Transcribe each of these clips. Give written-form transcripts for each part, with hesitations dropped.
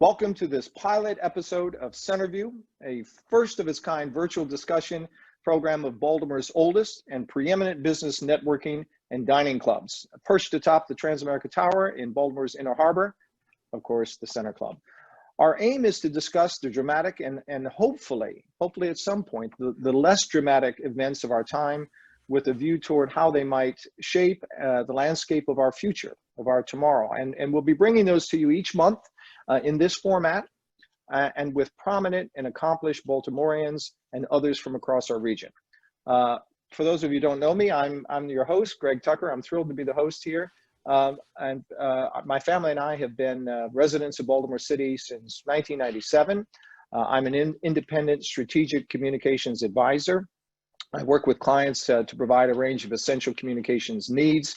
Welcome to this pilot episode of CenterView, a first of its kind virtual discussion program of Baltimore's oldest and preeminent business networking and dining clubs, perched atop the Transamerica Tower in Baltimore's Inner Harbor, of course, the Center Club. Our aim is to discuss the dramatic and hopefully at some point, the less dramatic events of our time with a view toward how they might shape the landscape of our future, of our tomorrow. And we'll be bringing those to you each month in this format and with prominent and accomplished Baltimoreans and others from across our region. For those of you who don't know me, I'm your host, Greg Tucker. I'm thrilled to be the host here. My family and I have been residents of Baltimore City since 1997. I'm an independent strategic communications advisor. I work with clients to provide a range of essential communications needs,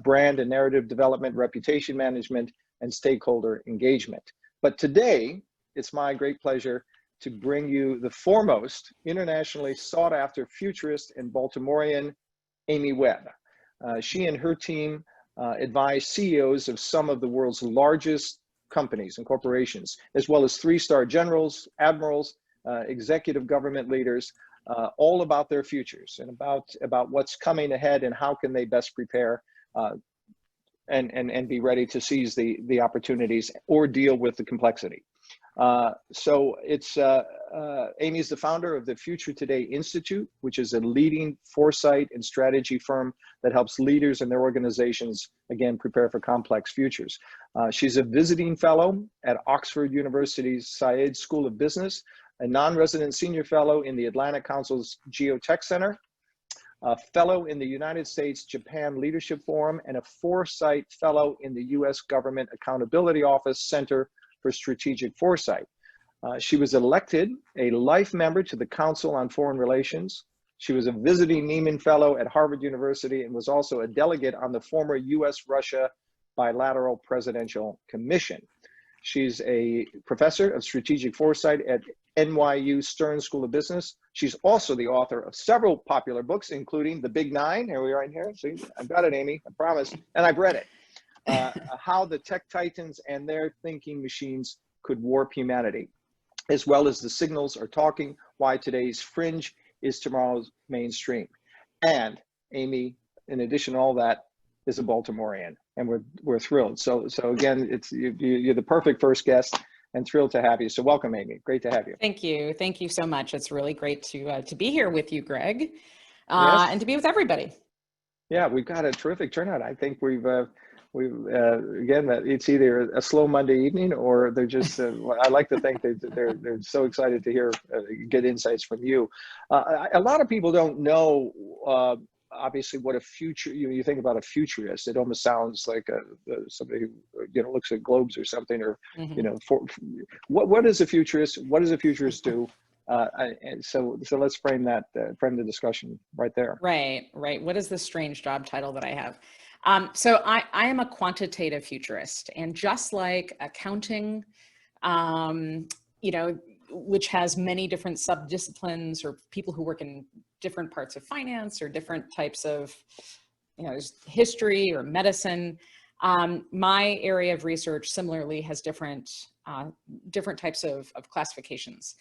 brand and narrative development, reputation management, and stakeholder engagement. But today, it's my great pleasure to bring you the foremost internationally sought after futurist and Baltimorean, Amy Webb. She and her team advise CEOs of some of the world's largest companies and corporations, as well as three-star generals, admirals, executive government leaders, all about their futures and about what's coming ahead and how can they best prepare and be ready to seize the opportunities or deal with the complexity. So it's Amy's the founder of the Future Today Institute, which is a leading foresight and strategy firm that helps leaders and their organizations, again, prepare for complex futures. She's a visiting fellow at Oxford University's Said School of Business, a non-resident senior fellow in the Atlantic Council's Geotech Center, a fellow in the United States-Japan Leadership Forum, and a foresight fellow in the U.S. Government Accountability Office Center for Strategic Foresight. She was elected a life member to the Council on Foreign Relations. She was a visiting Nieman Fellow at Harvard University and was also a delegate on the former U.S.-Russia Bilateral Presidential Commission. She's a professor of strategic foresight at NYU Stern School of Business. She's also the author of several popular books, including The Big Nine. Here we are in here. See, I've got it, Amy, I promise. And I've read it. How the tech titans and their thinking machines could warp humanity, as well as The Signals Are Talking, Why Today's Fringe is Tomorrow's Mainstream. And Amy, in addition to all that, is a Baltimorean, and we're thrilled. So again, you're the perfect first guest, and thrilled to have you. So welcome, Amy. Great to have you. Thank you so much. It's really great to be here with you, Greg, Yes. and to be with everybody. Yeah, we've got a terrific turnout. I think we've again, it's either a slow Monday evening or they're just. I like to think they're so excited to hear get insights from you. A lot of people don't know. Obviously, what a future, you think about a futurist, it almost sounds like somebody who looks at globes or something, or what is a futurist? What does a futurist do? And so let's frame the discussion right there. Right. What is the strange job title that I have? So I am a quantitative futurist, and just like accounting, which has many different subdisciplines or people who work in different parts of finance or different types of, history or medicine. My area of research similarly has different types of classifications.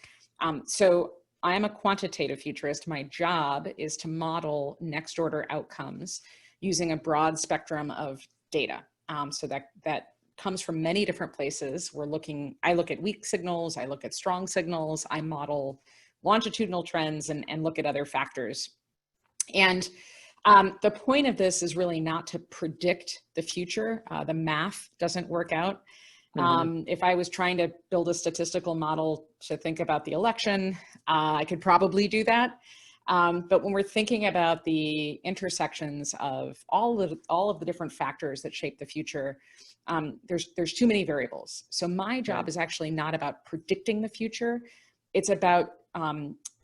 So I am a quantitative futurist. My job is to model next order outcomes using a broad spectrum of data. So that comes from many different places. I look at weak signals, I look at strong signals, I model longitudinal trends and look at other factors. And the point of this is really not to predict the future. The math doesn't work out. If I was trying to build a statistical model to think about the election, I could probably do that. But when we're thinking about the intersections of all of the different factors that shape the future, there's too many variables. So my job is actually not about predicting the future. It's about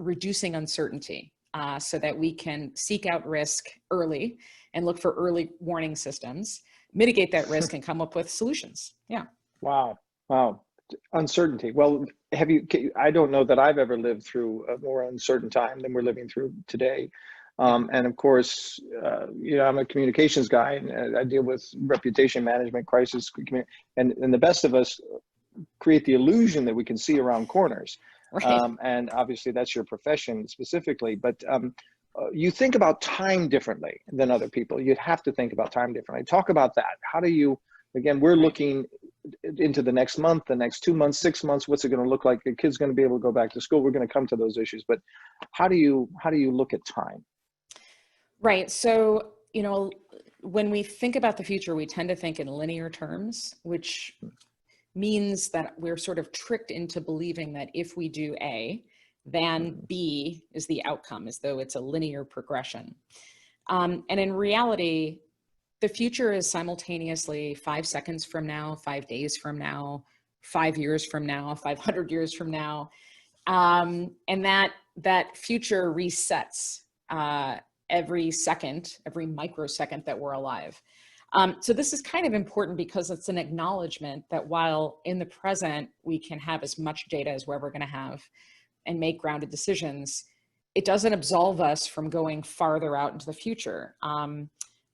reducing uncertainty so that we can seek out risk early and look for early warning systems, mitigate that risk, and come up with solutions. Yeah. Wow. Uncertainty. Well, I don't know that I've ever lived through a more uncertain time than we're living through today. And of course, I'm a communications guy, and I deal with reputation management, crisis, and the best of us create the illusion that we can see around corners. Right. And obviously that's your profession specifically, but you think about time differently than other people. You'd have to think about time differently. Talk about that. How do you, again, we're looking into the next month, the next 2 months, 6 months, what's it going to look like? The kid's going to be able to go back to school. We're going to come to those issues, but how do you look at time? Right. So, you know, when we think about the future, we tend to think in linear terms, which means that we're sort of tricked into believing that if we do A, then B is the outcome, as though it's a linear progression. And in reality, the future is simultaneously 5 seconds from now, 5 days from now, 5 years from now, 500 years from now. And that future resets every second, every microsecond that we're alive. So this is kind of important because it's an acknowledgement that while in the present, we can have as much data as we're ever going to have and make grounded decisions, it doesn't absolve us from going farther out into the future.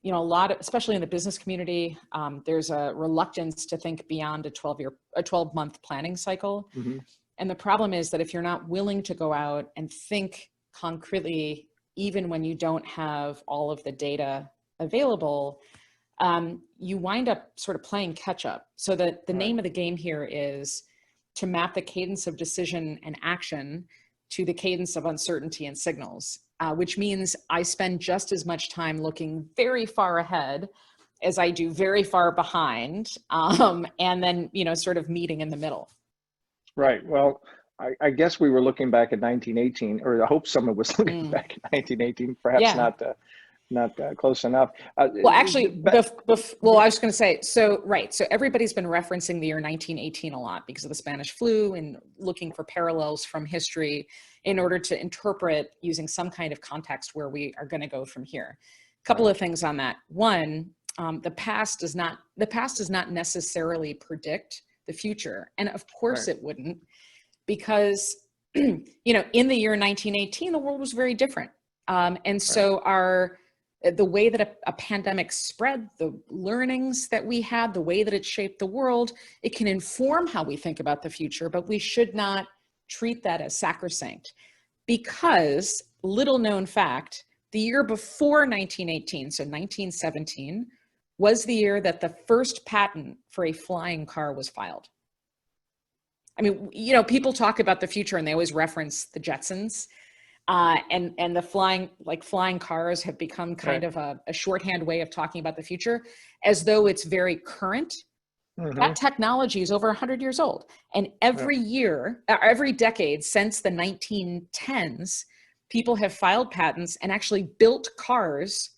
You know, especially in the business community, there's a reluctance to think beyond a 12-month planning cycle. Mm-hmm. And the problem is that if you're not willing to go out and think concretely, even when you don't have all of the data available, you wind up sort of playing catch up. So the name of the game here is to map the cadence of decision and action to the cadence of uncertainty and signals, which means I spend just as much time looking very far ahead as I do very far behind, and then, you know, sort of meeting in the middle. Right. Well, I guess we were looking back at 1918, or I hope someone was looking back at 1918, perhaps not close enough. Well, actually, I was going to say, so everybody's been referencing the year 1918 a lot because of the Spanish flu and looking for parallels from history in order to interpret using some kind of context where we are going to go from here. A couple of things on that. One, the past does not necessarily predict the future, and of course it wouldn't, because you know, in the year 1918, the world was very different, and so the way that a pandemic spread, the learnings that we had, the way that it shaped the world, it can inform how we think about the future, but we should not treat that as sacrosanct. Because, little known fact, the year before 1918, so 1917, was the year that the first patent for a flying car was filed. I mean, you know, people talk about the future and they always reference the Jetsons. And the flying cars have become kind of a shorthand way of talking about the future, as though it's very current. Mm-hmm. That technology is over 100 years old. And every year, every decade since the 1910s, people have filed patents and actually built cars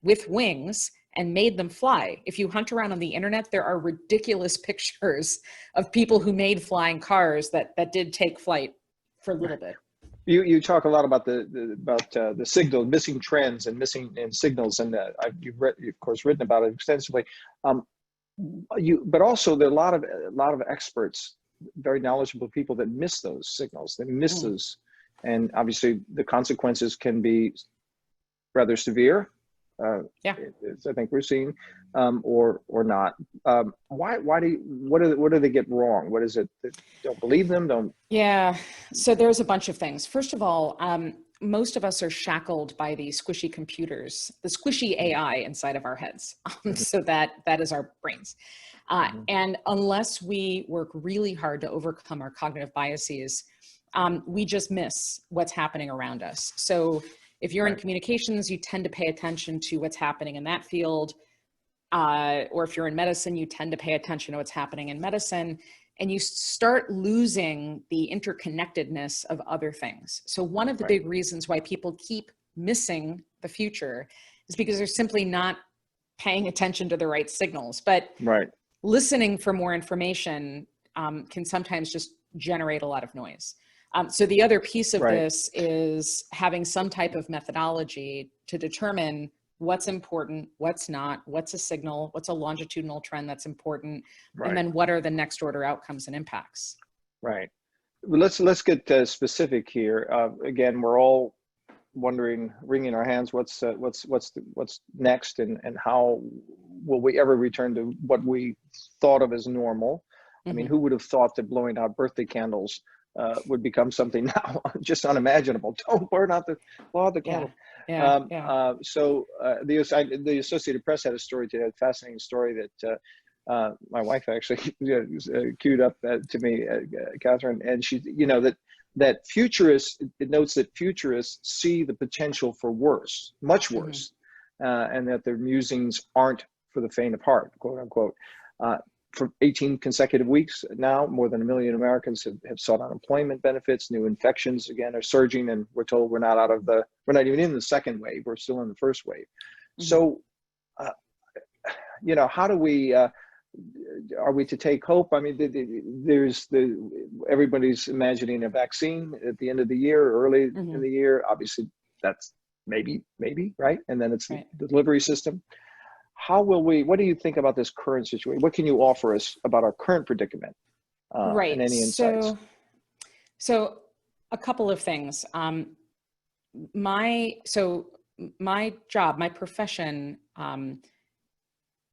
with wings and made them fly. If you hunt around on the internet, there are ridiculous pictures of people who made flying cars that did take flight for a little bit. You talk a lot about the signal, missing trends and missing signals, and you've of course written about it extensively. But also there are a lot of experts, very knowledgeable people that miss those signals. They miss those, and obviously the consequences can be rather severe. I think we're seeing, or not. What do they get wrong? What is it that don't believe them? Don't. Yeah. So there's a bunch of things. First of all, most of us are shackled by the squishy computers, the squishy AI inside of our heads. So that is our brains. And unless we work really hard to overcome our cognitive biases, we just miss what's happening around us. So if you're in communications, you tend to pay attention to what's happening in that field. Or if you're in medicine, you tend to pay attention to what's happening in medicine, and you start losing the interconnectedness of other things. So one of the big reasons why people keep missing the future is because they're simply not paying attention to the right signals. But listening for more information can sometimes just generate a lot of noise. So the other piece of this is having some type of methodology to determine what's important, what's not, what's a signal, what's a longitudinal trend that's important, and then what are the next order outcomes and impacts. Right. Let's get specific here. Again, we're all wondering, wringing our hands, what's next, and how will we ever return to what we thought of as normal? I mean, Mhm. who would have thought that blowing out birthday candles would become something now just unimaginable? Don't blow out the Yeah. candle. Yeah. Yeah. The Associated Press had a story today, a fascinating story that my wife actually queued up to me, Catherine, and she, that futurists, it notes that futurists see the potential for worse, much Mhm. worse, and that their musings aren't for the faint of heart, quote unquote. For 18 consecutive weeks now, more than 1 million Americans have sought unemployment benefits. New infections, again, are surging, and we're told we're not even in the second wave. We're still in the first wave. Mhm. So, how do we, are we to take hope? I mean, everybody's imagining a vaccine at the end of the year, early in Mhm. the year. Obviously, that's maybe, right? And then it's the Right. delivery system. What do you think about this current situation? What can you offer us about our current predicament, and Right. any insights? So a couple of things. My so my job, my profession,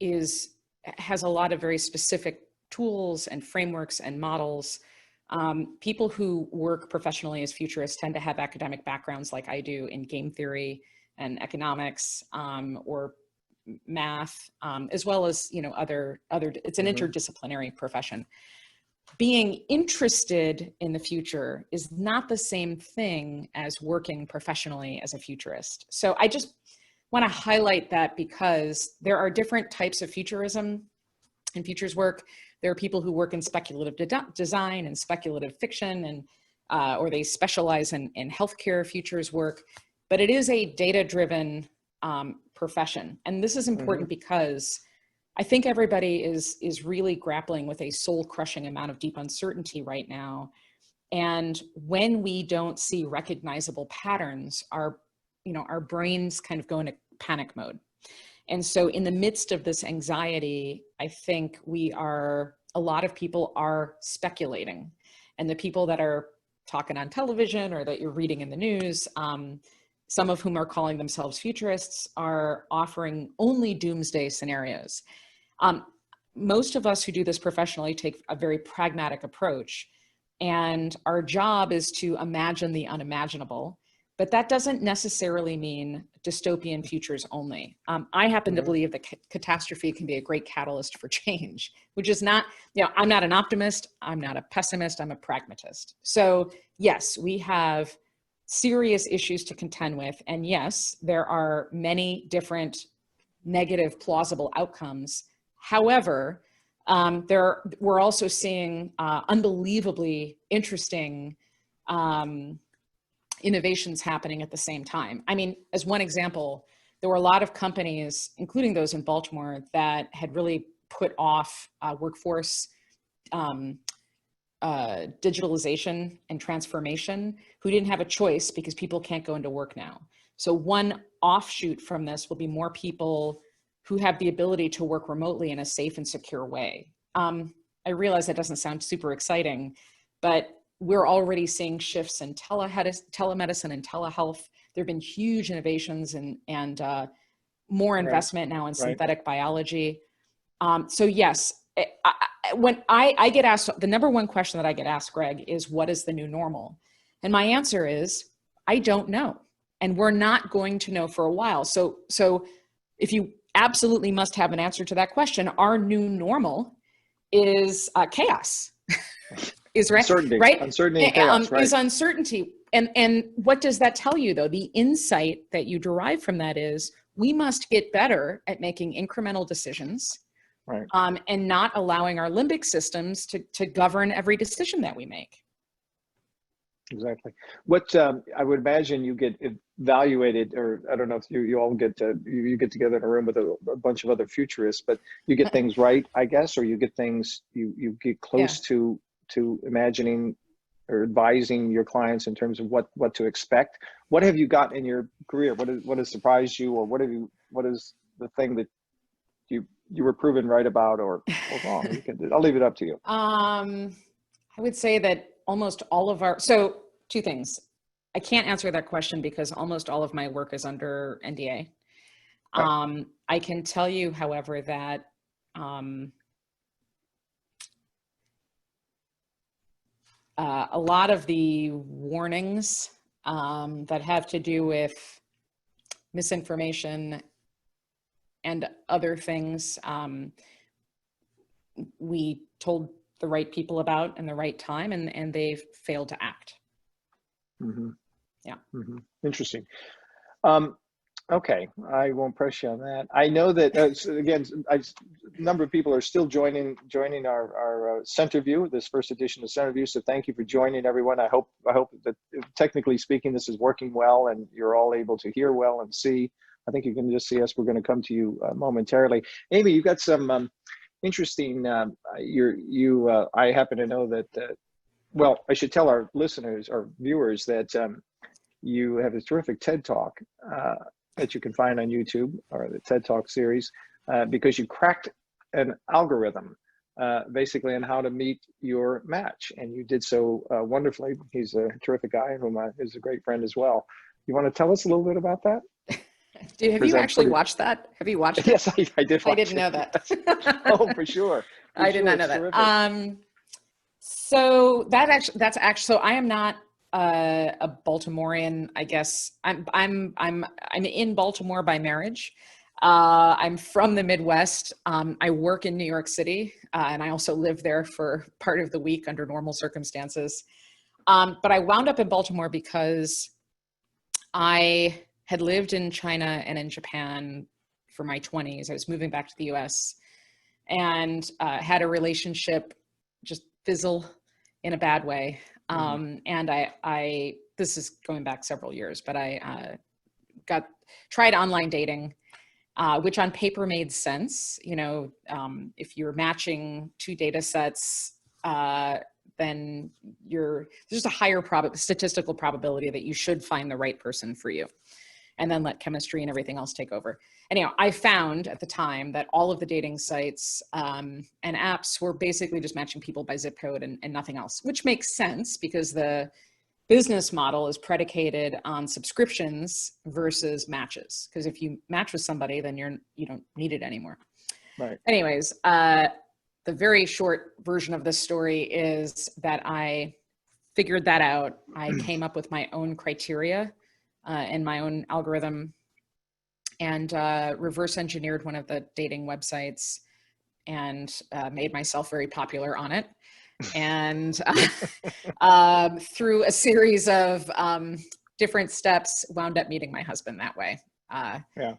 is has a lot of very specific tools and frameworks and models. People who work professionally as futurists tend to have academic backgrounds like I do in game theory and economics, or math, as well as other. It's an Hmm. interdisciplinary profession. Being interested in the future is not the same thing as working professionally as a futurist. So I just want to highlight that because there are different types of futurism and futures work. There are people who work in speculative design and speculative fiction, and or they specialize in healthcare futures work. But it is a data-driven profession, and this is Hmm. important because I think everybody is really grappling with a soul-crushing amount of deep uncertainty right now. And when we don't see recognizable patterns, our brains kind of go into panic mode. And so in the midst of this anxiety, I think a lot of people are speculating. And the people that are talking on television or that you're reading in the news, some of whom are calling themselves futurists, are offering only doomsday scenarios. Um, Most of us who do this professionally take a very pragmatic approach. And our job is to imagine the unimaginable. But that doesn't necessarily mean dystopian futures only. I happen to Hmm. believe that catastrophe can be a great catalyst for change, which is not, I'm not an optimist, I'm not a pessimist, I'm a pragmatist. So yes, we have serious issues to contend with. And yes, there are many different negative plausible outcomes. However, we're also seeing unbelievably interesting innovations happening at the same time. I mean, as one example, there were a lot of companies, including those in Baltimore, that had really put off workforce um, digitalization and transformation, who didn't have a choice because people can't go into work now. So one offshoot from this will be more people who have the ability to work remotely in a safe and secure way. I realize that doesn't sound super exciting, but we're already seeing shifts in telemedicine and telehealth. There have been huge innovations and more Right. investment now in Right. synthetic biology. So yes, when I get asked, the number one question that I get asked, Greg, is what is the new normal? And my answer is, I don't know. And we're not going to know for a while. So if you absolutely must have an answer to that question, our new normal is chaos, is Uncertainty, right? uncertainty and chaos. Right. Is uncertainty. And what does that tell you though? The insight that you derive from that is we must get better at making incremental decisions, Right. and not allowing our limbic systems to govern every decision that we make. Exactly. What I would imagine you get evaluated, or I don't know if you all you get together in a room with a bunch of other futurists, but you get things right, I guess, or you get things you get Yeah. close to imagining or advising your clients in terms of what to expect. What have you got in your career? What has surprised you, or what is the thing that you were proven right about or wrong? I'll leave it up to you. I would say that almost all of so two things. I can't answer that question because almost all of my work is under NDA. Okay. I can tell you, however, that a lot of the warnings that have to do with misinformation and other things, we told the right people about in the right time, and they've failed to act. Mm-hmm. Yeah. Mm-hmm. Interesting. Okay, I won't press you on that. I know that again, a number of people are still joining our CenterView, this first edition of CenterView. So thank you for joining, everyone. I hope that technically speaking, this is working well, and you're all able to hear well and see. I think you can just see us. We're going to come to you momentarily. Amy, you got some interesting. I happen to know that. Well, I should tell our listeners or viewers that you have a terrific TED Talk that you can find on YouTube, or the TED Talk series, because you cracked an algorithm basically on how to meet your match. And you did so wonderfully. He's a terrific guy whom is a great friend as well. You want to tell us a little bit about that? Have you actually watched that? Have you watched it? Yes, I did. I didn't know that. Oh, for sure. I did not know that. So that's actually, so I am not a Baltimorean, I guess. I'm in Baltimore by marriage. I'm from the Midwest. I work in New York City, and I also live there for part of the week under normal circumstances. But I wound up in Baltimore because I had lived in China and in Japan for my 20s. I was moving back to the US, and had a relationship just fizzle in a bad way. And I this is going back several years, but I tried online dating, which on paper made sense. You know, if you're matching two data sets, then there's just a higher statistical probability that you should find the right person for you, and then let chemistry and everything else take over. Anyhow, I found at the time that all of the dating sites and apps were basically just matching people by zip code and nothing else, which makes sense because the business model is predicated on subscriptions versus matches. Because if you match with somebody, then you don't need it anymore. Right. Anyways, the very short version of this story is that I figured that out. I came up with my own criteria and my own algorithm, and reverse engineered one of the dating websites, and made myself very popular on it. And through a series of different steps, wound up meeting my husband that way. Yeah,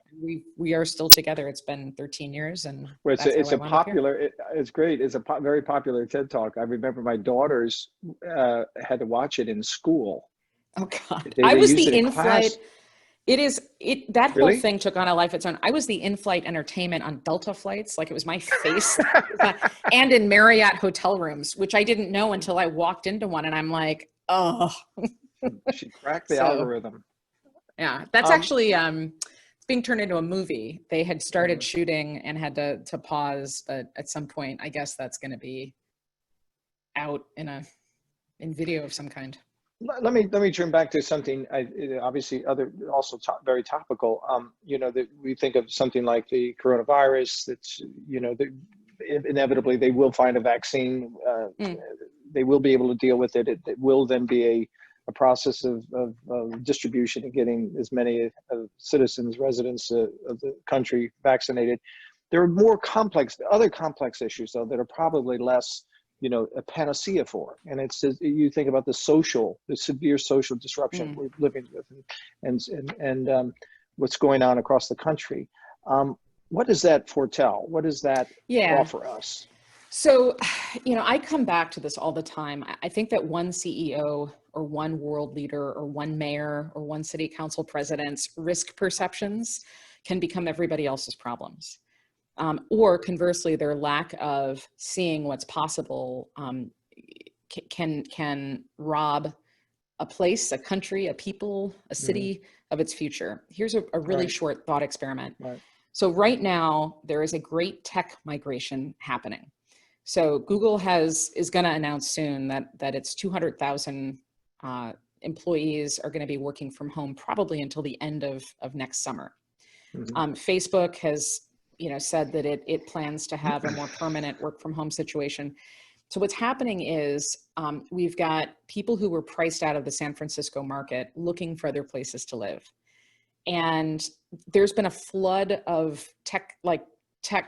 we are still together. It's been 13 years, and well, it's a popular. It's great. It's a very popular TED Talk. I remember my daughters had to watch it in school. Oh God, They I was used the it in in-flight. class. That Really? whole thing took on a life of its own. I was the in-flight entertainment on Delta flights. Like, it was my face. And in Marriott hotel rooms, which I didn't know until I walked into one, and I'm like, oh. She cracked the algorithm. Yeah, that's actually it's being turned into a movie. They had started shooting and had to pause, but at some point, I guess that's going to be out in video of some kind. Let me turn back to something obviously very topical. You know, that we think of something like the coronavirus. That's, you know, inevitably they will find a vaccine. They will be able to deal with it. It will then be a process of distribution and getting as many citizens, residents of the country vaccinated. There are other complex issues though that are probably less, you know, a panacea for. And it's, you think about the severe social disruption we're living with, and what's going on across the country. What does that foretell? What does that offer us? So, you know, I come back to this all the time. I think that one CEO or one world leader or one mayor or one city council president's risk perceptions can become everybody else's problems. Or conversely, their lack of seeing what's possible can rob a place, a country, a people, a city of its future. Here's a really short thought experiment. Right. So right now, there is a great tech migration happening. So Google is going to announce soon that its 200,000 employees are going to be working from home probably until the end of next summer. Facebook has said that it plans to have a more permanent work from home situation. So what's happening is we've got people who were priced out of the San Francisco market looking for other places to live. And there's been a flood of tech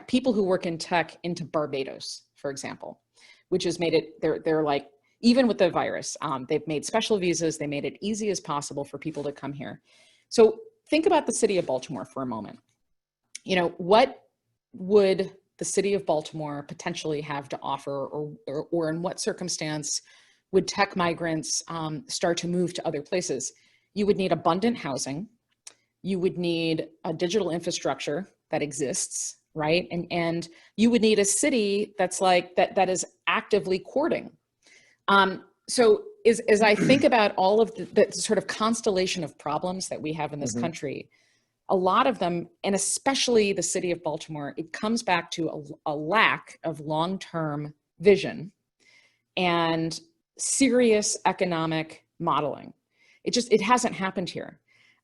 people who work in tech into Barbados, for example, which has made it, they're like, even with the virus, they've made special visas. They made it easy as possible for people to come here. So think about the city of Baltimore for a moment. You know, what would the city of Baltimore potentially have to offer, or in what circumstance would tech migrants start to move to other places? You would need abundant housing. You would need a digital infrastructure that exists, right? And you would need a city that's like, that is actively courting. So as I think about all of the sort of constellation of problems that we have in this country, a lot of them, and especially the city of Baltimore, it comes back to a lack of long-term vision and serious economic modeling. It hasn't happened here.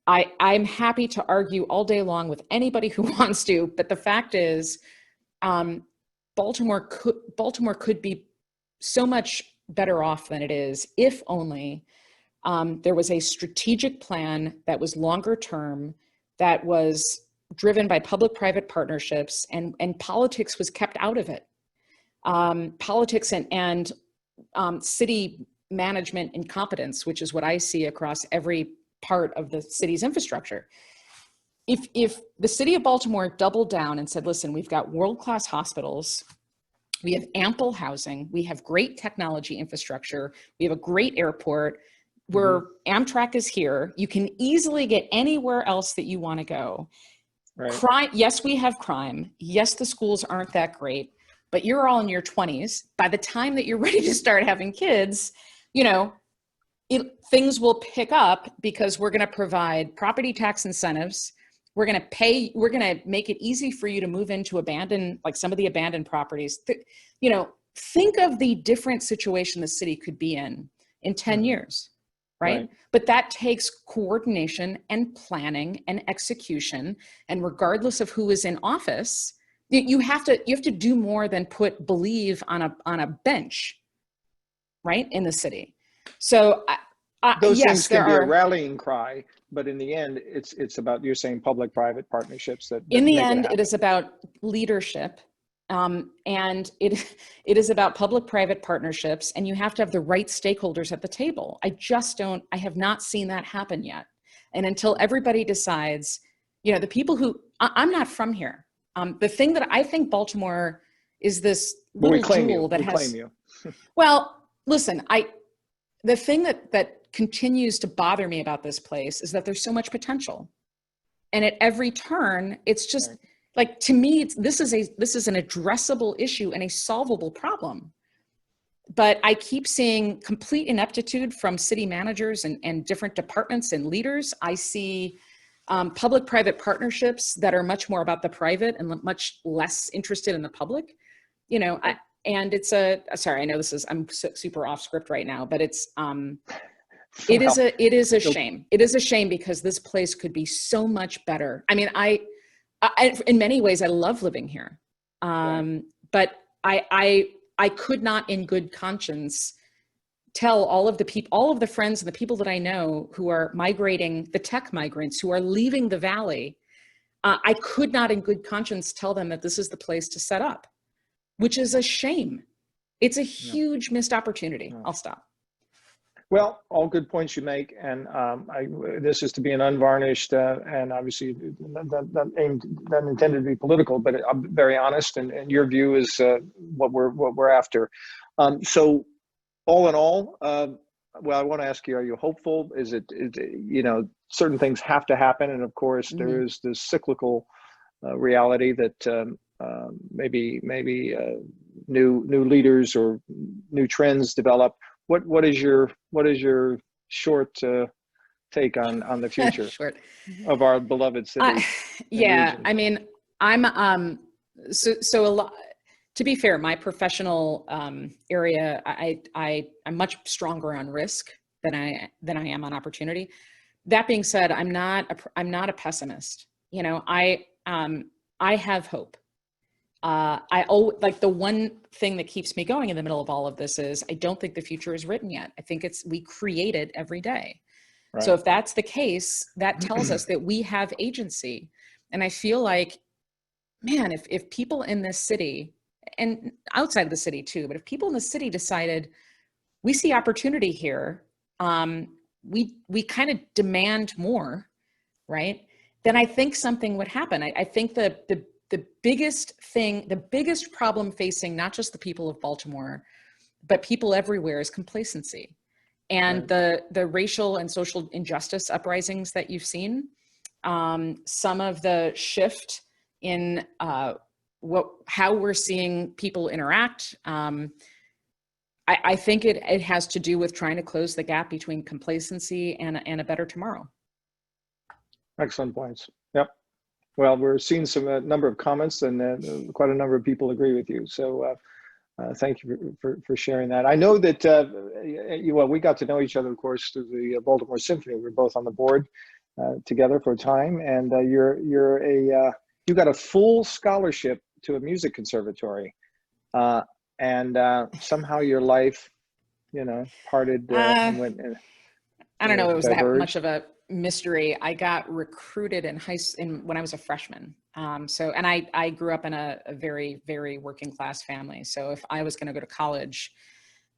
I'm happy to argue all day long with anybody who wants to, but the fact is, Baltimore could be so much better off than it is if only there was a strategic plan that was longer term, that was driven by public-private partnerships, and politics was kept out of it. Politics and city management incompetence, which is what I see across every part of the city's infrastructure. If the city of Baltimore doubled down and said, listen, we've got world-class hospitals, we have ample housing, we have great technology infrastructure, we have a great airport, where Amtrak is here, you can easily get anywhere else that you want to go. Right. Crime, yes, we have crime. Yes, the schools aren't that great, but you're all in your 20s. By the time that you're ready to start having kids, you know, things will pick up because we're going to provide property tax incentives. We're going to make it easy for you to move into some of the abandoned properties. You know, think of the different situation the city could be in 10 years. Right? But that takes coordination and planning and execution. And regardless of who is in office, you have to do more than believe on a bench, right, in the city. So those yes, things can be a rallying cry, but in the end, it's about, you're saying, public-private partnerships that in the make end, it it is about leadership. And it is about public-private partnerships, and you have to have the right stakeholders at the table. I have not seen that happen yet. And until everybody decides, you know, the people who, I'm not from here. The thing that I think Baltimore is this little jewel that has, claim you. Well, listen, the thing that continues to bother me about this place is that there's so much potential. And at every turn, it's just, right. Like, to me, this is an addressable issue and a solvable problem. But I keep seeing complete ineptitude from city managers and different departments and leaders. I see public-private partnerships that are much more about the private and much less interested in the public. You know, and it's sorry, I know I'm super off script right now, but it's it is a shame. It is a shame because this place could be so much better. I mean, I in many ways, I love living here. But I could not in good conscience tell all of the friends and the people that I know who are migrating, the tech migrants who are leaving the Valley, I could not in good conscience tell them that this is the place to set up, which is a shame. It's a huge missed opportunity. I'll stop. Well, all good points you make, and this is to be an unvarnished and obviously not intended to be political, but I'm very honest, and your view is what we're after. So, all in all, well, I want to ask you: are you hopeful? Is it you know, certain things have to happen, and of course there is this cyclical reality that maybe new leaders or new trends develop. What is your short take on the future of our beloved city? Yeah, I mean, I'm so a lot. To be fair, my professional area, I'm much stronger on risk than I am on opportunity. That being said, I'm not a pessimist. You know, I have hope, like the one thing that keeps me going in the middle of all of this is I don't think the future is written yet. I think we create it every day. Right. So if that's the case, that tells us that we have agency. And I feel like, man, if people in this city and outside of the city too, but if people in the city decided we see opportunity here, we kind of demand more, right? Then I think something would happen. I think the biggest problem facing not just the people of Baltimore, but people everywhere is complacency. And right. the racial and social injustice uprisings that you've seen, some of the shift in how we're seeing people interact. I think it has to do with trying to close the gap between complacency and a better tomorrow. Excellent points. Yep. Well, we're seeing a number of comments, and quite a number of people agree with you. So thank you for sharing that. I know that we got to know each other, of course, through the Baltimore Symphony. We were both on the board together for a time, and you got a full scholarship to a music conservatory, and somehow your life, parted and went. I don't know. It was diverged. That much of a mystery. I got recruited when I was a freshman. And I grew up in a very, very working class family. So if I was going to go to college,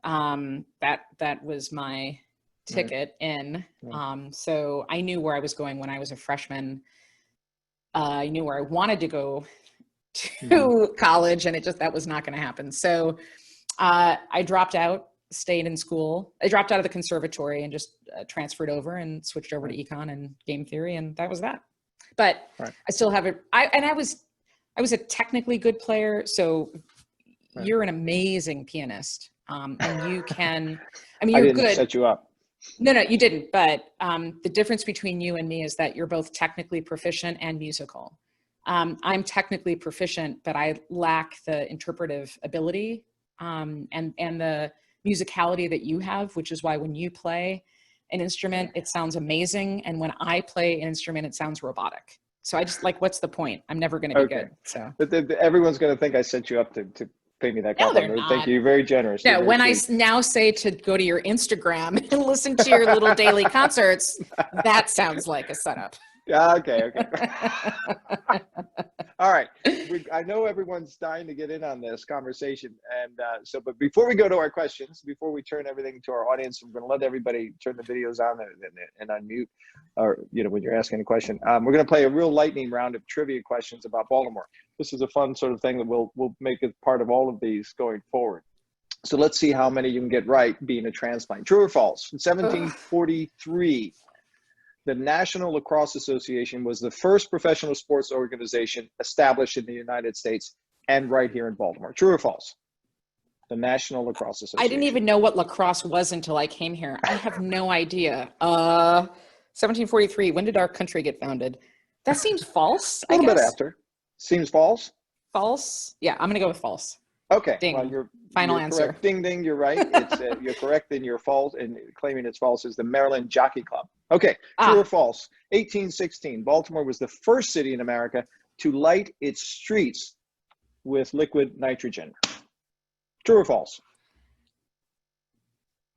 that was my ticket in. So I knew where I was going when I was a freshman. I knew where I wanted to go to college, and that was not going to happen. So I dropped out, stayed in school. I dropped out of the conservatory and just transferred over and switched over to econ and game theory, and that was that. But I still have it. I was a technically good player. So you're an amazing pianist, and you can. I mean, you're good. I didn't set you up. No, you didn't. But the difference between you and me is that you're both technically proficient and musical. I'm technically proficient, but I lack the interpretive ability and the musicality that you have, which is why when you play an instrument, it sounds amazing. And when I play an instrument, it sounds robotic. So I just what's the point? I'm never going to be good. So but everyone's going to think I set you up to pay me that compliment. No, thank you. You're very generous. No, when I now say to go to your Instagram and listen to your little daily concerts, that sounds like a setup. Yeah. Okay. All right. I know everyone's dying to get in on this conversation. And but before we go to our questions, before we turn everything to our audience, I'm going to let everybody turn the videos on and unmute, or, when you're asking a question. We're going to play a real lightning round of trivia questions about Baltimore. This is a fun sort of thing that we'll make it part of all of these going forward. So let's see how many you can get right being a transplant. True or false? In 1743, the National Lacrosse Association was the first professional sports organization established in the United States and right here in Baltimore. True or false? The National Lacrosse Association. I didn't even know what lacrosse was until I came here. I have no idea. 1743, when did our country get founded? That seems false, I guess. A little bit after. Seems false? False? Yeah, I'm going to go with false. Okay. Ding. Well, you're answer. Correct. Ding, ding, you're right. It's you're correct, and you're false, and claiming it's false is the Maryland Jockey Club. Okay, true or false? 1816, Baltimore was the first city in America to light its streets with liquid nitrogen. True or false?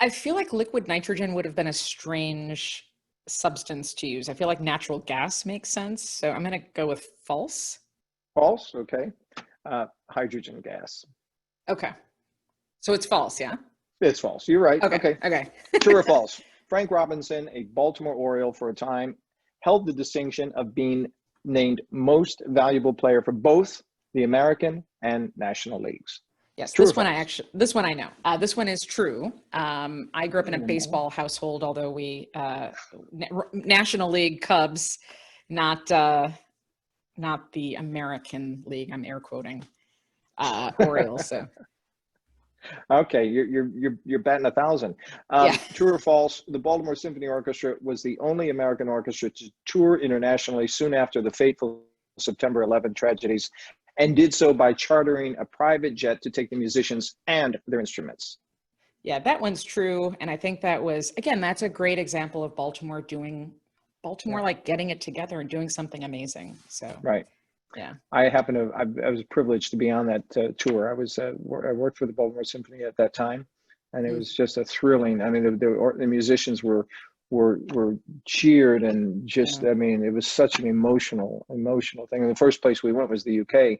I feel like liquid nitrogen would have been a strange substance to use. I feel like natural gas makes sense, so I'm going to go with false. False, okay. Hydrogen gas. Okay. So it's false, yeah? It's false. You're right. Okay. True or false? Frank Robinson, a Baltimore Oriole for a time, held the distinction of being named most valuable player for both the American and National Leagues. Yes, this one I know. This one is true. I grew up in a baseball household, although we National League Cubs, not the American League. I'm air quoting Orioles. So. Okay, you're batting 1,000. Yeah. True or false? The Baltimore Symphony Orchestra was the only American orchestra to tour internationally soon after the fateful September 11 tragedies, and did so by chartering a private jet to take the musicians and their instruments. Yeah, that one's true, and I think that was, again, that's a great example of Baltimore like getting it together and doing something amazing. So right. Yeah. I was privileged to be on that tour. I worked for the Baltimore Symphony at that time, and it was just a thrilling. I mean, the musicians were cheered, and just, I mean, it was such an emotional thing. And the first place we went was the UK,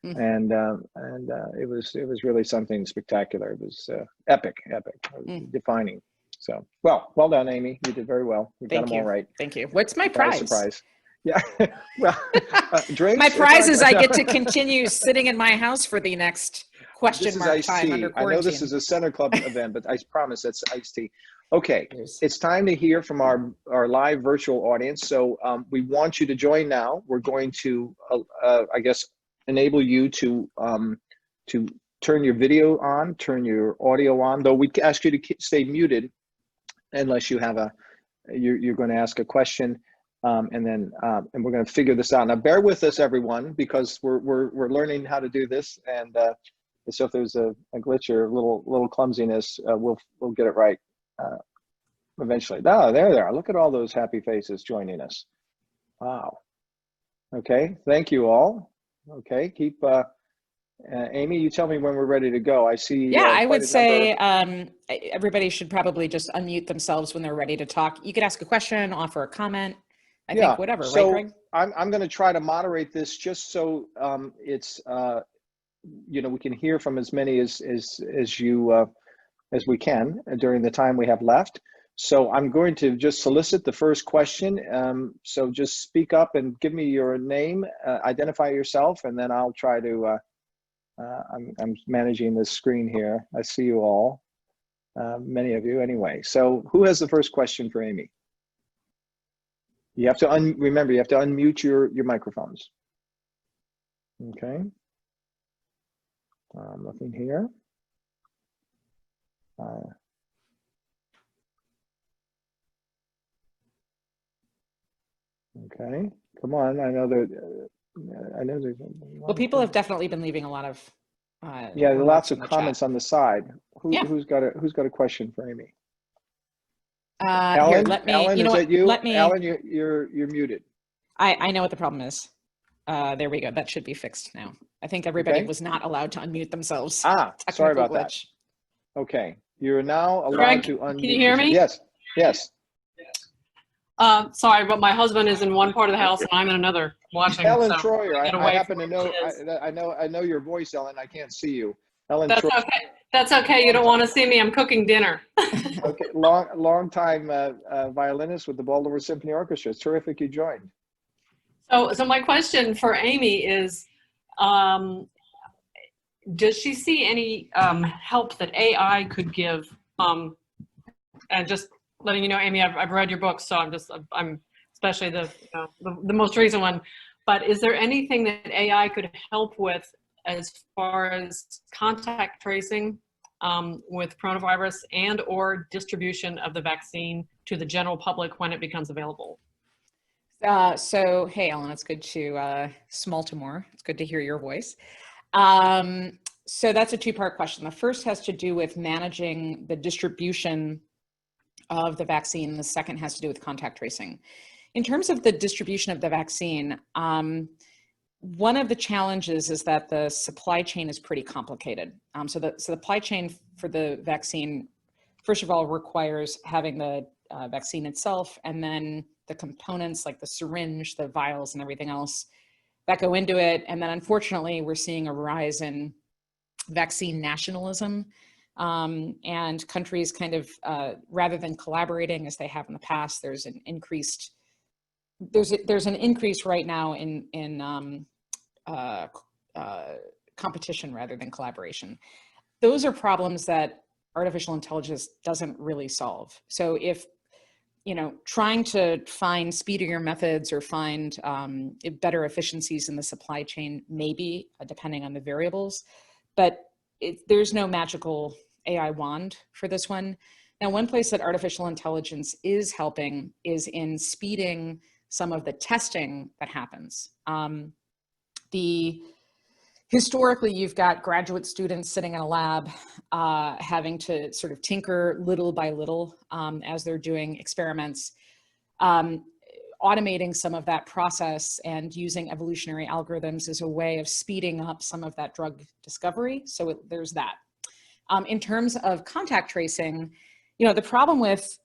and it was really something spectacular. It was epic, defining. So, well done, Amy. You did very well. You got them all right. Thank you. What's my prize? Surprise. Yeah. Well, drinks. My prize is I get to continue sitting in my house for the next question mark time under quarantine. I know this is a Center Club event, but I promise it's iced tea. Okay, it's time to hear from our live virtual audience. So we want you to join now. We're going to, I guess, enable you to turn your video on, turn your audio on. Though we ask you to stay muted unless you have you're going to ask a question. And we're going to figure this out. Now, bear with us, everyone, because we're learning how to do this. And so if there's a glitch or a little clumsiness, we'll get it right eventually. Oh, there they are. Look at all those happy faces joining us. Wow. Okay. Thank you all. Okay. Keep. Amy, you tell me when we're ready to go. I see. Yeah, I would say everybody should probably just unmute themselves when they're ready to talk. You could ask a question, offer a comment. I think whatever, right, Greg? I'm going to try to moderate this just so it's we can hear from as many as we can during the time we have left. So I'm going to just solicit the first question. So just speak up and give me your name, identify yourself, and then I'll try to. I'm managing this screen here. I see you all, many of you anyway. So who has the first question for Amy? You have to remember, you have to unmute your microphones. Okay. I'm looking here. Okay, come on. I know there's. Well, people have definitely been leaving a lot of. Yeah, lots of comments chat on the side. Who's got a question for Amy? Alan, here, let me. Alan, you know is what? that you? Let me. Alan, you're muted. I know what the problem is. There we go. That should be fixed now. I think everybody was not allowed to unmute themselves. Sorry about that. Okay, you're now allowed Greg, to unmute. Can you hear me? Yes. Sorry, but my husband is in one part of the house and I'm in another watching. Ellen so Troyer, I happen to know. I know your voice, Ellen. I can't see you. Ellen. That's Troyer. okay. That's okay. You don't want to see me. I'm cooking dinner. Okay, long time violinist with the Baltimore Symphony Orchestra. It's terrific you joined. So my question for Amy is, does she see any help that AI could give? And just letting you know, Amy, I've read your books, so I'm especially the most recent one. But is there anything that AI could help with as far as contact tracing with coronavirus and/or distribution of the vaccine to the general public when it becomes available? So, hey, Ellen, it's good to Smaltimore. It's good to hear your voice. So that's a two-part question. The first has to do with managing the distribution of the vaccine. The second has to do with contact tracing. In terms of the distribution of the vaccine, one of the challenges is that the supply chain is pretty complicated. So the supply chain for the vaccine, first of all, requires having the vaccine itself, and then the components like the syringe, the vials, and everything else that go into it. And then unfortunately, we're seeing a rise in vaccine nationalism, and countries kind of, rather than collaborating as they have in the past, there's an increase right now in competition rather than collaboration. Those are problems that artificial intelligence doesn't really solve. So if, trying to find speedier methods or find better efficiencies in the supply chain, maybe depending on the variables, but there's no magical AI wand for this one. Now, one place that artificial intelligence is helping is in speeding some of the testing that happens. Historically, you've got graduate students sitting in a lab having to sort of tinker little by little as they're doing experiments. automating some of that process and using evolutionary algorithms as a way of speeding up some of that drug discovery. So there's that. In terms of contact tracing, you know, the problem with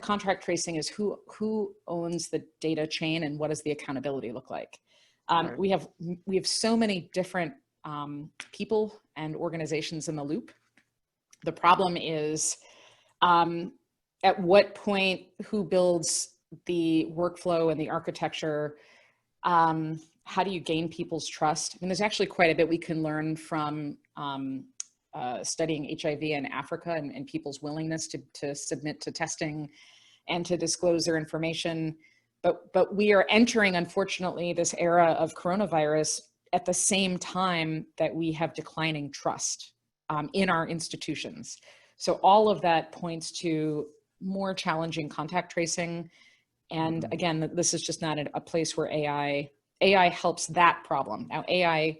contact tracing is who owns the data chain and what does the accountability look like? Right. We have so many different people and organizations in the loop. The problem is at what point, who builds the workflow and the architecture? How do you gain people's trust? I mean, there's actually quite a bit we can learn from studying HIV in Africa and people's willingness to submit to testing and to disclose their information. But we are entering, unfortunately, this era of coronavirus at the same time that we have declining trust in our institutions. So all of that points to more challenging contact tracing. And again, this is just not a place where AI helps that problem. Now, AI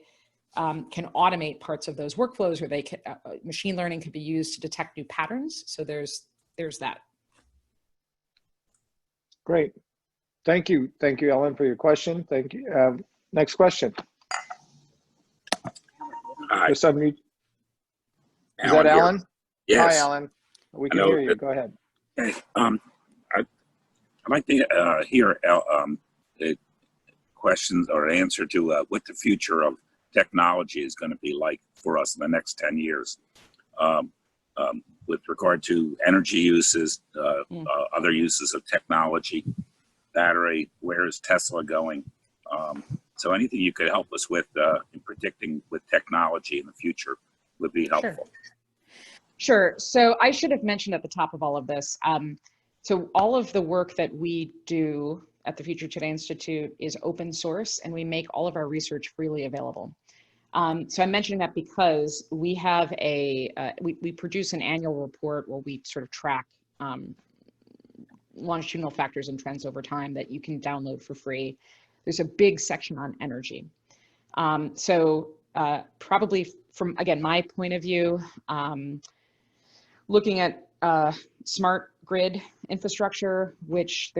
can automate parts of those workflows, or machine learning can be used to detect new patterns. So there's that. Great. Thank you, Ellen, for your question. Thank you. Next question. Hi. Just unmute. Is Alan that here. Alan? Yes. Hi, Alan. We can hear you. Go ahead. Okay. I'd like to hear the questions or answer to what the future of technology is going to be like for us in the next 10 years with regard to energy uses, other uses of technology, battery, where is Tesla going? So anything you could help us with in predicting with technology in the future would be helpful. Sure. So I should have mentioned at the top of all of this. So all of the work that we do at the Future Today Institute is open source, and we make all of our research freely available. So I'm mentioning that because we have we produce an annual report where we sort of track longitudinal factors and trends over time that you can download for free. There's a big section on energy. So probably from, again, my point of view, looking at smart grid infrastructure, which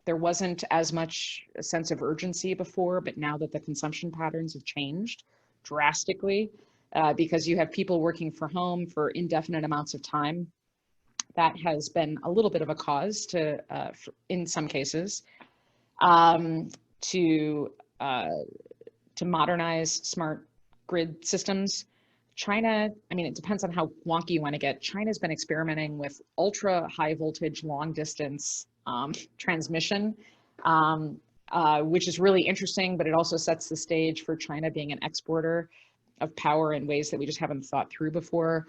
there wasn't as much a sense of urgency before, but now that the consumption patterns have changed drastically, because you have people working from home for indefinite amounts of time, that has been a little bit of a cause to, in some cases, to modernize smart grid systems. China, I mean, it depends on how wonky you want to get. China's been experimenting with ultra high voltage, long distance transmission, which is really interesting, but it also sets the stage for China being an exporter of power in ways that we just haven't thought through before.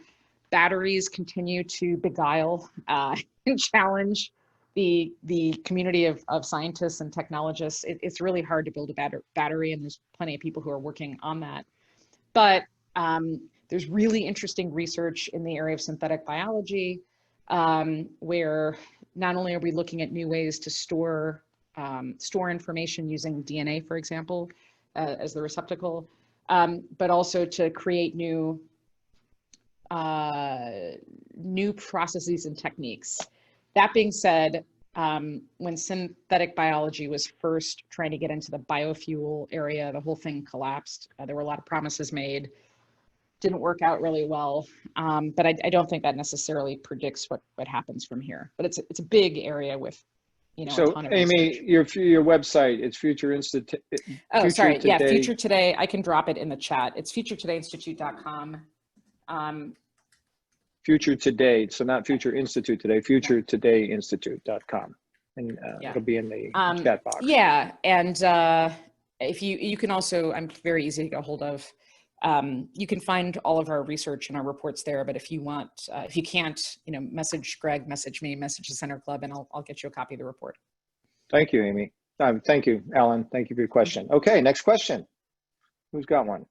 Batteries continue to beguile and challenge the community of scientists and technologists. It's really hard to build a battery, and there's plenty of people who are working on that. But there's really interesting research in the area of synthetic biology, where not only are we looking at new ways to store information using DNA, for example, as the receptacle, but also to create new processes and techniques. That being said, when synthetic biology was first trying to get into the biofuel area, the whole thing collapsed. There were a lot of promises made, didn't work out really well, but I don't think that necessarily predicts what happens from here. But it's a big area with, you know, So a ton of Amy, research. your website, it's Future Institute. Oh, sorry. Yeah, Future Today. I can drop it in the chat. It's futuretodayinstitute.com. Future Today, so not Future Institute Today, futuretodayinstitute.com. And it'll be in the chat box. Yeah, and if you can also, I'm very easy to get a hold of. You can find all of our research and our reports there, but if you want, if you can't, you know, message Greg, message me, message the Center Club, and I'll get you a copy of the report. Thank you, Amy. Thank you, Alan. Thank you for your question. Okay, next question. Who's got one?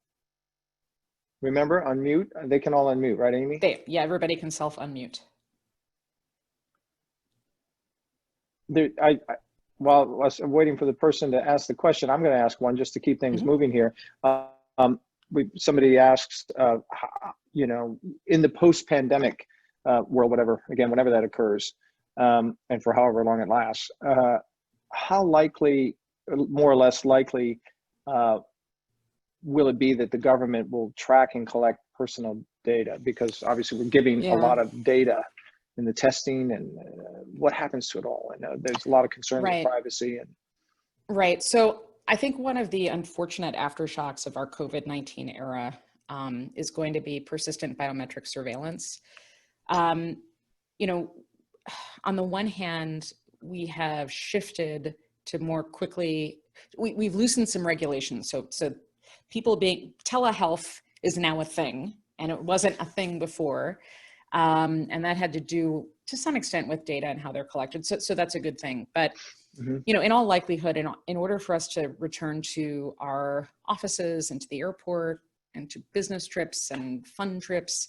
Remember, unmute. They can all unmute, right, Amy? Yeah, everybody can self-unmute. While I'm waiting for the person to ask the question, I'm going to ask one just to keep things moving here. Somebody asks, you know, in the post-pandemic world, whenever that occurs, and for however long it lasts, how likely, more or less likely, will it be that the government will track and collect personal data? Because obviously we're giving a lot of data in the testing, and what happens to it all? I know there's a lot of concern with privacy. Right. So I think one of the unfortunate aftershocks of our COVID-19 era is going to be persistent biometric surveillance. You know, on the one hand, we have shifted to more quickly, we've loosened some regulations. So telehealth is now a thing, and it wasn't a thing before. And that had to do to some extent with data and how they're collected. So that's a good thing. But, you know, in all likelihood, in order for us to return to our offices and to the airport and to business trips and fun trips,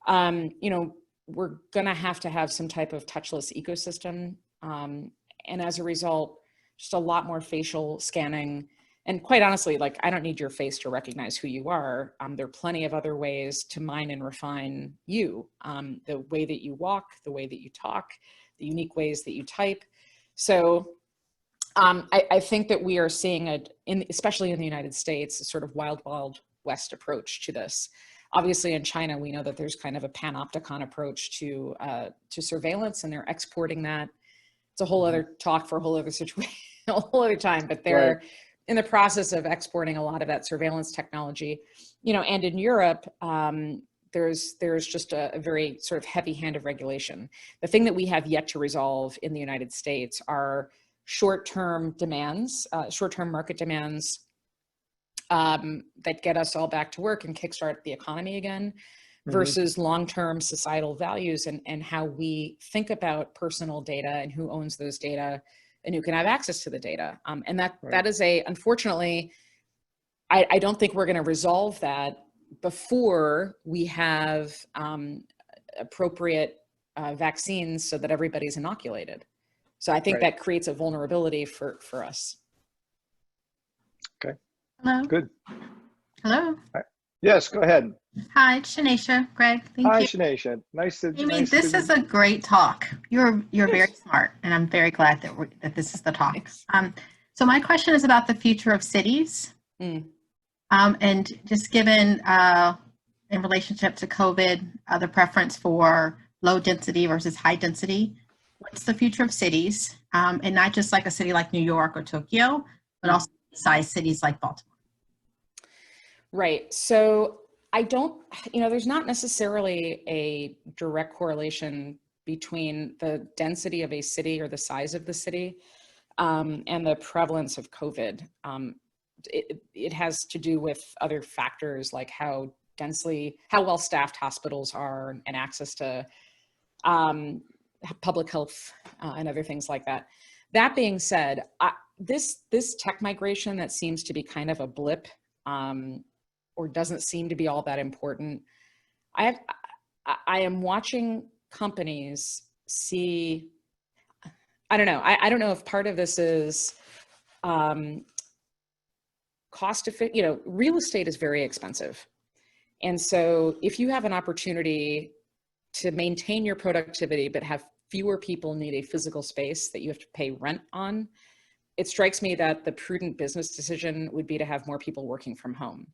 you know, we're going to have some type of touchless ecosystem. And as a result, just a lot more facial scanning. And quite honestly, like, I don't need your face to recognize who you are. There are plenty of other ways to mine and refine you. The way that you walk, the way that you talk, the unique ways that you type. So I think that we are seeing especially in the United States, a sort of wild, wild west approach to this. Obviously in China, we know that there's kind of a panopticon approach to surveillance, and they're exporting that. It's a whole other talk for a whole other situation, a whole other time, but they're in the process of exporting a lot of that surveillance technology, you know. And in Europe, there's just a very sort of heavy hand of regulation. The thing that we have yet to resolve in the United States are short-term demands, short-term market demands that get us all back to work and kickstart the economy again, versus long-term societal values and how we think about personal data and who owns those data and who can have access to the data. And that is unfortunately, I don't think we're going to resolve that before we have appropriate vaccines so that everybody's inoculated. So I think that creates a vulnerability for us. Okay. Hello. Good. Hello. Yes, go ahead. Hi, it's Shanisha. Greg, thank you. Hi, Shanisha. Nice to. Amy, this is a great talk. You're very smart, and I'm very glad that this is the talk. So my question is about the future of cities, and just given in relationship to COVID, the preference for low density versus high density. What's the future of cities, and not just like a city like New York or Tokyo, but also size cities like Baltimore? Right. So I don't, there's not necessarily a direct correlation between the density of a city or the size of the city and the prevalence of COVID. It has to do with other factors like how well staffed hospitals are and access to public health and other things like that. That being said, this tech migration that seems to be kind of a blip or doesn't seem to be all that important. I am watching companies see, I don't know. I don't know if part of this is cost efficient. Real estate is very expensive. And so if you have an opportunity to maintain your productivity, but have fewer people need a physical space that you have to pay rent on, it strikes me that the prudent business decision would be to have more people working from home.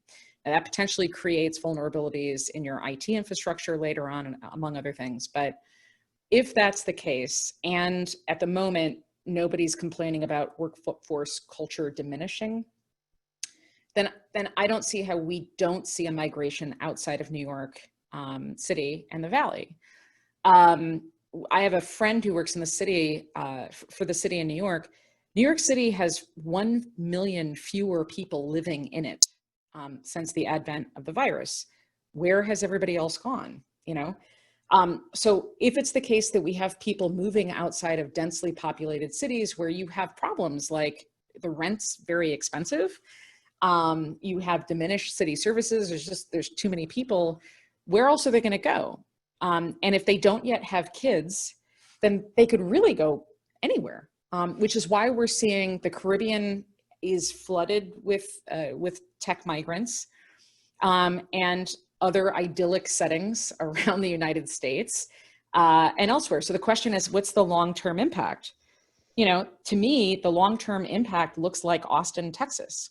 And that potentially creates vulnerabilities in your IT infrastructure later on, among other things. But if that's the case, and at the moment, nobody's complaining about workforce culture diminishing, then I don't see how we don't see a migration outside of New York City and the Valley. I have a friend who works in the city, for the city in New York. New York City has 1 million fewer people living in it since the advent of the virus. Where has everybody else gone? So if it's the case that we have people moving outside of densely populated cities where you have problems like the rent's very expensive, you have diminished city services, there's too many people, where else are they going to go? And if they don't yet have kids, then they could really go anywhere, which is why we're seeing the Caribbean is flooded with tech migrants and other idyllic settings around the United States and elsewhere. So the question is, what's the long-term impact? you know, to me, the long-term impact looks like Austin, Texas.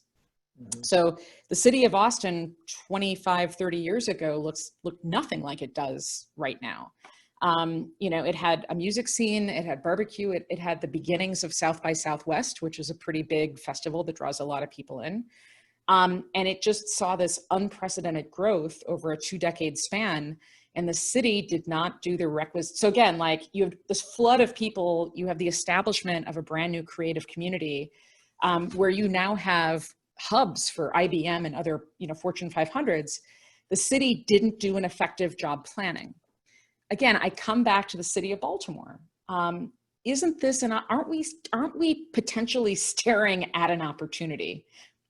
So the city of Austin 25, 30 years ago looked nothing like it does right now. You know, it had a music scene, it had barbecue, it had the beginnings of South by Southwest, which is a pretty big festival that draws a lot of people in. And it just saw this unprecedented growth over a 2-decade span. And the city did not do the requisite. So again, like you have this flood of people, you have the establishment of a brand new creative community where you now have hubs for IBM and other, you know, Fortune 500s. The city didn't do an effective job planning. Again, I come back to the city of Baltimore. Isn't this, and aren't we potentially staring at an opportunity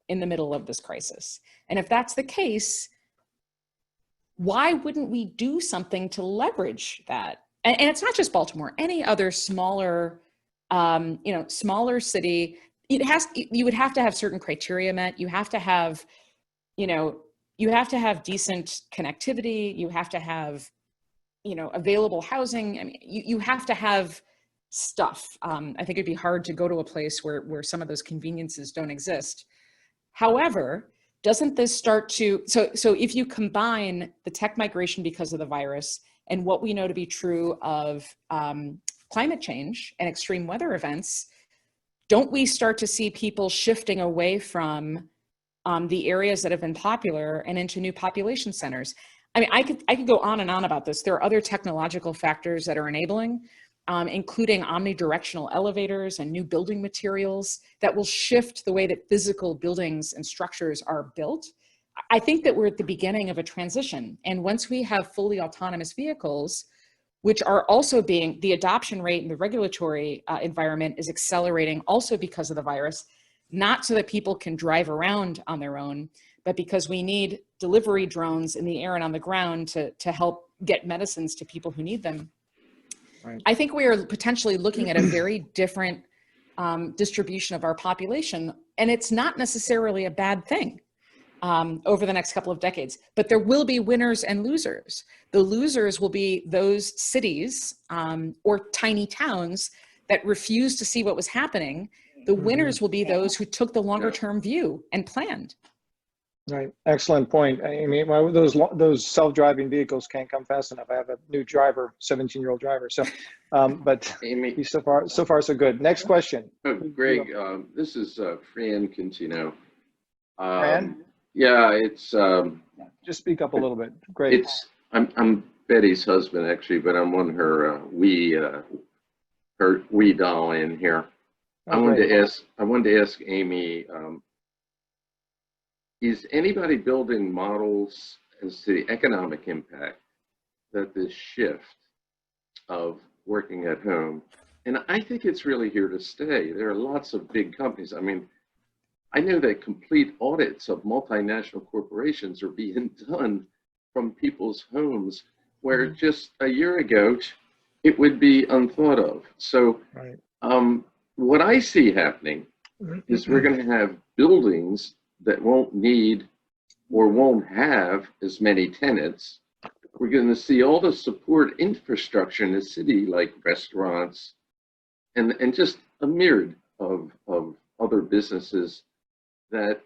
in the middle of this crisis? And if that's the case, why wouldn't we do something to leverage that? And it's not just Baltimore, any other smaller, you know, smaller city, you would have to have certain criteria met. You have to have, you know, you have to have decent connectivity. You have to have, you know, available housing. I mean, you have to have stuff. I think it'd be hard to go to a place where some of those conveniences don't exist. However, doesn't this start to, so if you combine the tech migration because of the virus and what we know to be true of climate change and extreme weather events, don't we start to see people shifting away from the areas that have been popular and into new population centers? I mean, I could go on and on about this. There are other technological factors that are enabling, including omnidirectional elevators and new building materials that will shift the way that physical buildings and structures are built. I think that we're at the beginning of a transition. And once we have fully autonomous vehicles, which are also being, the adoption rate in the regulatory environment is accelerating also because of the virus, not so that people can drive around on their own, but because we need delivery drones in the air and on the ground to help get medicines to people who need them. Right. I think we are potentially looking at a very different distribution of our population, and it's not necessarily a bad thing over the next couple of decades, but there will be winners and losers. The losers will be those cities or tiny towns that refused to see what was happening. The winners will be those who took the longer term view and planned. Right, excellent point. I mean, well, those self-driving vehicles can't come fast enough. I have a new driver, 17-year-old driver. So, but Amy, so far so good. Next question. Oh, Greg, this is Fran Quintino. Fran? Yeah, it's just speak up a little bit. Great. I'm Betty's husband actually, but I'm on her Wii doll in here. Oh, I wanted to ask Amy. Is anybody building models as to the economic impact that this shift of working at home? And I think it's really here to stay. There are lots of big companies. I mean, I know that complete audits of multinational corporations are being done from people's homes, where just a year ago, it would be unthought of. So what I see happening is we're going to have buildings that won't need or won't have as many tenants. We're going to see all the support infrastructure in the city, like restaurants and just a myriad of other businesses that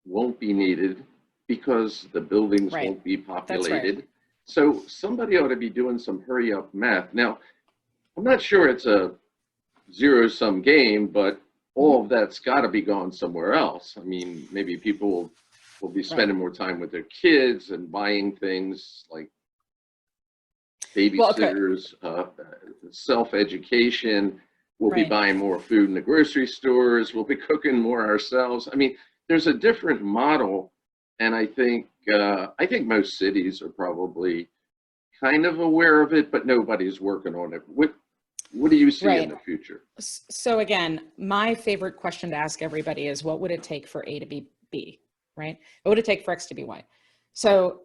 won't be needed because the buildings won't be populated. Right. So somebody ought to be doing some hurry up math. Now, I'm not sure it's a zero-sum game, but all of that's got to be gone somewhere else. I mean, maybe people will be spending more time with their kids and buying things like babysitters, self-education. We'll be buying more food in the grocery stores. We'll be cooking more ourselves. I mean, there's a different model, and I think most cities are probably kind of aware of it, but nobody's working on it. What do you see in the future? So again, my favorite question to ask everybody is, what would it take for A to be B, right? What would it take for X to be Y? So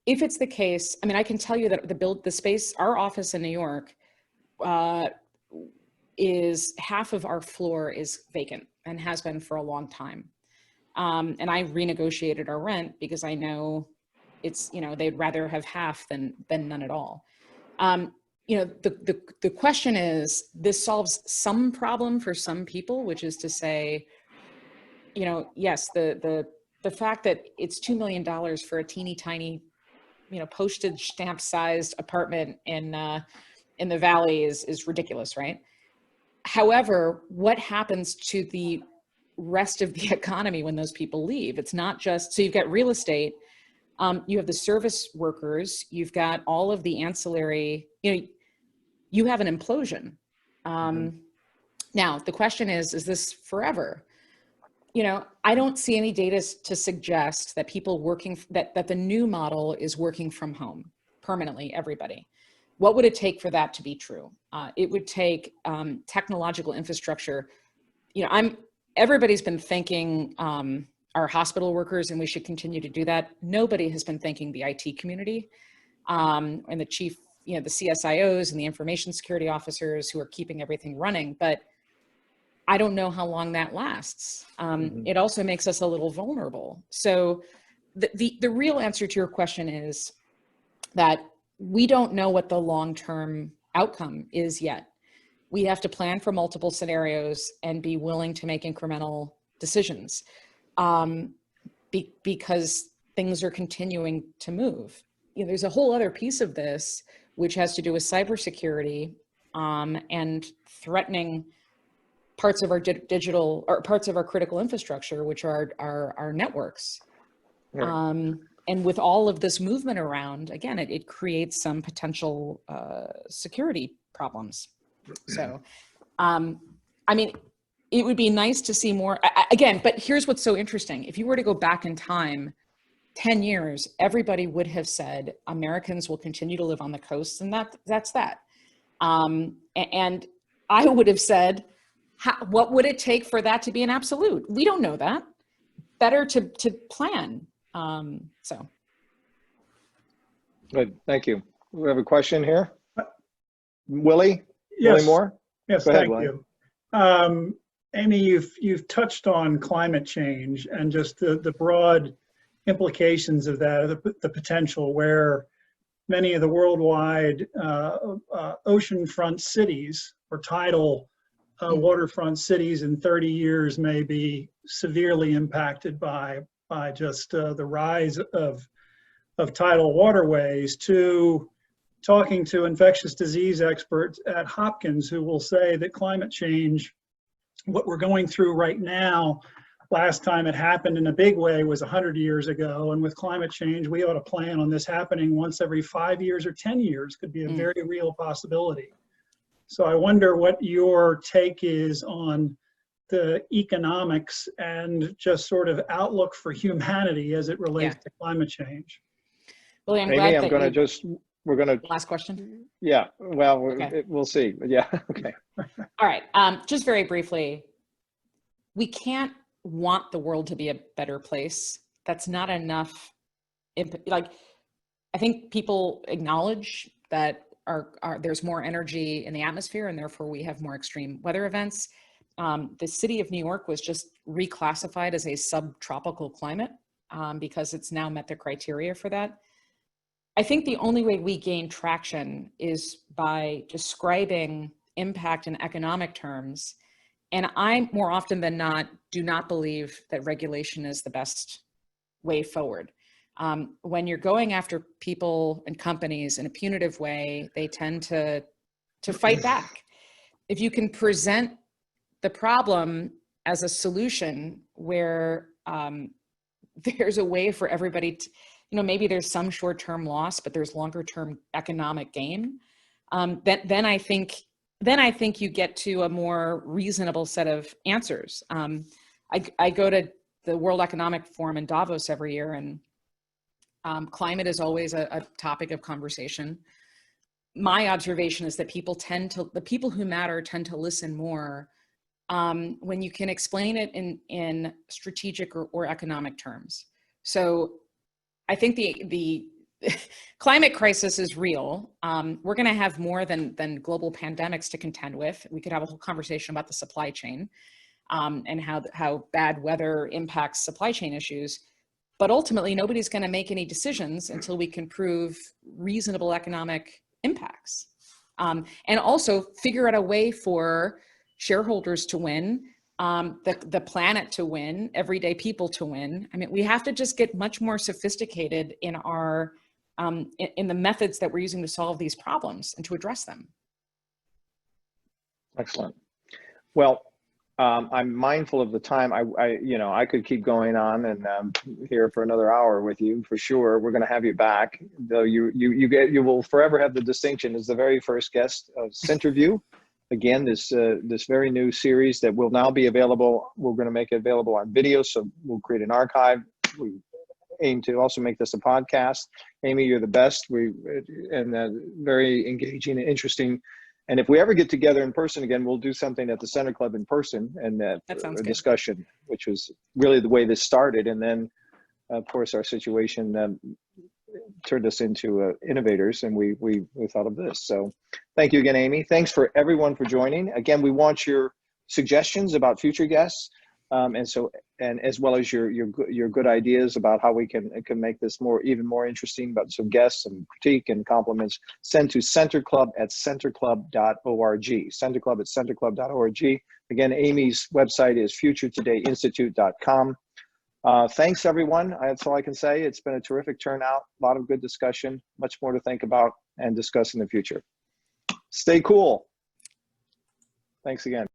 if it's the case, I mean, I can tell you that the space, our office in New York is half of our floor is vacant and has been for a long time. And I renegotiated our rent because I know it's, you know, they'd rather have half than none at all. you know, the question is, this solves some problem for some people, which is to say, you know, yes, the fact that it's $2 million for a teeny tiny, you know, postage stamp sized apartment in the Valley is ridiculous, right? However, what happens to the rest of the economy when those people leave? It's not just, so you've got real estate, you have the service workers, you've got all of the ancillary, you know, you have an implosion. Now, the question is this forever? You know, I don't see any data to suggest that people working, that the new model is working from home permanently, everybody. What would it take for that to be true? It would take technological infrastructure. You know, everybody's been thanking our hospital workers, and we should continue to do that. Nobody has been thanking the IT community and the chief, you know, the CSIOs and the information security officers who are keeping everything running. But I don't know how long that lasts. It also makes us a little vulnerable. So the real answer to your question is that we don't know what the long-term outcome is yet. We have to plan for multiple scenarios and be willing to make incremental decisions because things are continuing to move. You know, there's a whole other piece of this, which has to do with cybersecurity and threatening parts of our digital, or parts of our critical infrastructure, which are our networks. Right. And with all of this movement around, again, it creates some potential security problems. So, I mean, it would be nice to see more, again, but here's what's so interesting. If you were to go back in time, 10 years, everybody would have said Americans will continue to live on the coast, and that's that. And I would have said, what would it take for that to be an absolute? We don't know that. Better to plan. So. Good, thank you. We have a question here. Willie? Yes. Willie Moore? Yes, Go ahead, thank Willie. you. Amy, you've touched on climate change and just the broad implications of that, the potential where many of the worldwide oceanfront cities or tidal waterfront cities in 30 years may be severely impacted by just the rise of tidal waterways, to talking to infectious disease experts at Hopkins who will say that climate change, what we're going through right now, last time it happened in a big way was 100 years ago. And with climate change, we ought to plan on this happening once every 5 years or 10 years, could be a very real possibility. So I wonder what your take is on the economics and just sort of outlook for humanity as it relates to climate change. Well, I'm Amy, glad I'm that going to just, we're going to. Last question. Yeah, well, Okay. We'll see. Yeah, okay. All right, just very briefly, we can't want the world to be a better place. That's not enough. Like, I think people acknowledge that there's more energy in the atmosphere, and therefore we have more extreme weather events. The city of New York was just reclassified as a subtropical climate because it's now met the criteria for that. I think the only way we gain traction is by describing impact in economic terms. And I, more often than not, do not believe that regulation is the best way forward. When you're going after people and companies in a punitive way, they tend to fight back. If you can present the problem as a solution where there's a way for everybody to, you know, maybe there's some short-term loss, but there's longer-term economic gain, then I think you get to a more reasonable set of answers. I go to the World Economic Forum in Davos every year, and climate is always a topic of conversation. My observation is that the people who matter tend to listen more when you can explain it in strategic or economic terms. So I think the climate crisis is real. We're going to have more than global pandemics to contend with. We could have a whole conversation about the supply chain and how bad weather impacts supply chain issues. But ultimately, nobody's going to make any decisions until we can prove reasonable economic impacts. And also figure out a way for shareholders to win, the planet to win, everyday people to win. I mean, we have to just get much more sophisticated in our in the methods that we're using to solve these problems and to address them. Excellent. Well, I'm mindful of the time. I could keep going on and here for another hour with you for sure. We're going to have you back, though. You will forever have the distinction as the very first guest of CenterView. Again, this very new series that will now be available. We're going to make it available on video, so we'll create an archive. We aim to also make this a podcast. Amy, you're the best. Very engaging and interesting. And if we ever get together in person again, we'll do something at the Center Club in person and That sounds a good. discussion, which was really the way this started. And then, of course, our situation turned us into innovators, and we thought of this. So thank you again, Amy. Thanks for everyone for joining. Again, we want your suggestions about future guests, and as well as your good ideas about how we can make this even more interesting, about some guests and critique and compliments. Send to centerclub@centerclub.org. Centerclub@centerclub.org. Again, Amy's website is futuretodayinstitute.com. Thanks, everyone. That's all I can say. It's been a terrific turnout, a lot of good discussion, much more to think about and discuss in the future. Stay cool. Thanks again.